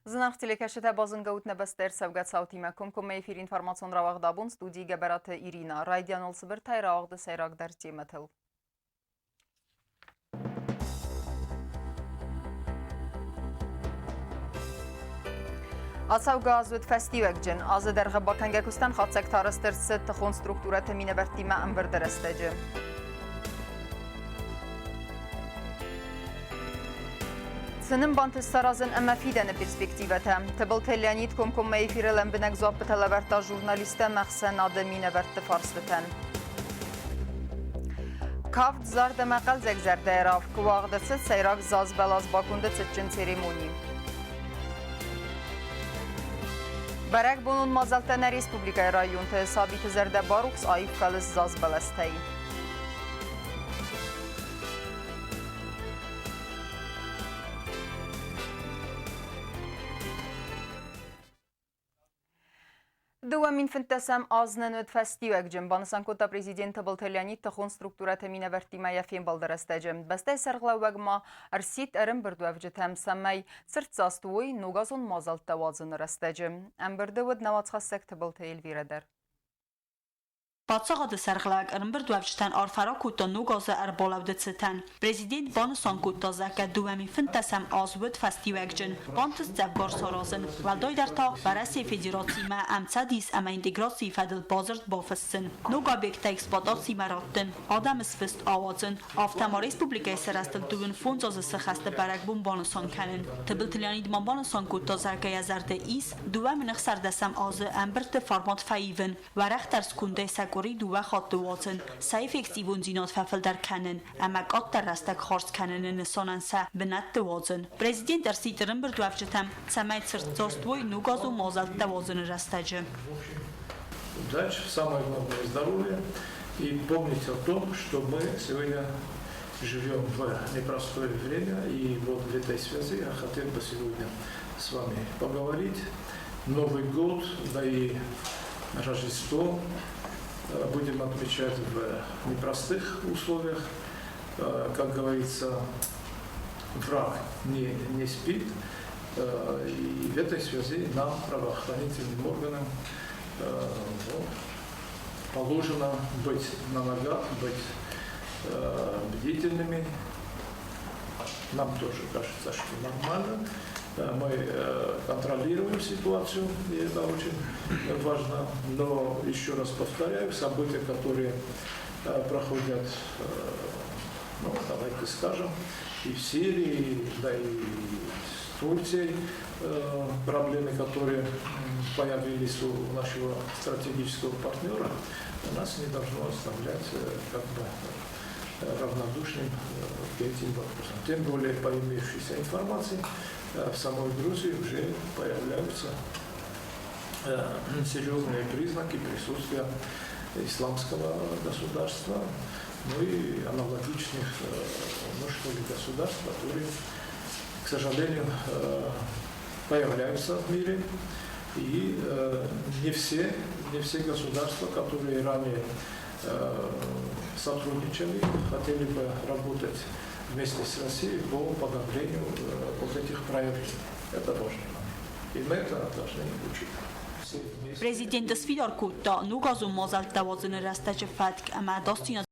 Զնարխցիլեքաշետ է բազնգաուտ նբստեր սավգացաուտի մեկում կոմեյֆիր ինվարմացոն ռավաղդաբուն ստուդի գաբարատը Իրինա, ռայդյանոլ սվրթայ ռավաղды սայրակ դարցի մթıl. Ասավգազուտ ֆեստիվեք ջն, ազը դեր ғբականգեկուստան խացեք թարստերսը տխոն ստրուկտուրը թմինը վերտիմը ըմբրդրստե ջն. Սնım bantız sarazın əməfidəni perspektivətə. Təbıl Lyanid Komkomməyi firələn binək zuabbı tələvərtə jurnalistə məxsən adı minəvərtdə farslıtən. Kavd zar dəməqəl zəgzərdə ərav, qıvağdısı səyrak zaz bəlaz bakunda çətcin seremoni. Bərək bunun mazaltənə Respublikaya rayonta sabiti zərdə baruks ayıb qalız zaz bələstəyi. Դուամին ֆնտեսեմ ազնենոտ ֆեստիվեք ջն, բանսանկոտա prezidenti Baltelyanit տխոն ստրուկտուրա թեմինը վերտիմա եվին բալդրստե ջն, բստե սերղլավագմա արսիտ ərəm բրդուև ջթեմ սəməy սրտցաստուй նուգազոն մազալտ տավազın rəstə ջն, əmbirdə vəd navatsxasək Baltel virədər. Պատսաղադը սերղլակ ըրմբր դուավջտան արֆարակ ու տնու գազը արբոլավդցտան. Prezident բանսան կուտազակա դուամին ֆնտեսեմ ազվուտ ֆեստիվեք ջն, բանտս ձևգոր սորազն, վալդոյ դարթա վարասի ֆեդերացիմա ամցադիս ամա ինտեգրացի ֆədil bazırt bofısın. Nuga bekte eksploatasi merattın, adamız fıst avazın, Avtama Respublikaya serastıl duvun fonzazı sıxastı bərəqbun banısan kənin. Tıbıltılyani idman banısan kutazakə yazardı is, duamın xsardəsəm azı əmbirtə format fəyivin, vərəq tərs kundə Korid و خاطواتن سایف اکتیون زینات ففل در کنن اما قط در رستک خارج کنن نسانن سه بنت دوازن پرزیدنت در سیترن بر دوافجتم سمایت سرتزاستوی نوگاز و مازالت دوازن رستجه. Удачи, самое главное здоровье и помните о том, что мы сегодня живем в непростое время и вот в этой связи я хотел бы сегодня с вами поговорить. Новый год, да и Рождество будем отмечать в непростых условиях. Как говорится, враг не спит. И в этой связи нам, правоохранительным органам, положено быть на ногах, быть бдительными. Нам тоже кажется, что нормально. Мы контролируем ситуацию, и это очень важно. Но еще раз повторяю, события, которые проходят, ну, давайте скажем, и в Сирии, да и с Турцией, проблемы, которые появились у нашего стратегического партнера, нас не должно оставлять как бы равнодушным к этим вопросам. Тем более, по имеющейся информации, в самой Грузии уже появляются серьезные признаки присутствия исламского государства, ну и аналогичных, ну что ли, государств, которые, к сожалению, появляются в мире. И не все государства, которые ранее сотрудничали, хотели бы работать вместе с Россией по подавлению вот этих проявлений. Это важно. И мы это должны учитывать. Президент Сфидор Кутта, Нугазу Мазалт Тавазын Растаче Фатк, Ама Достина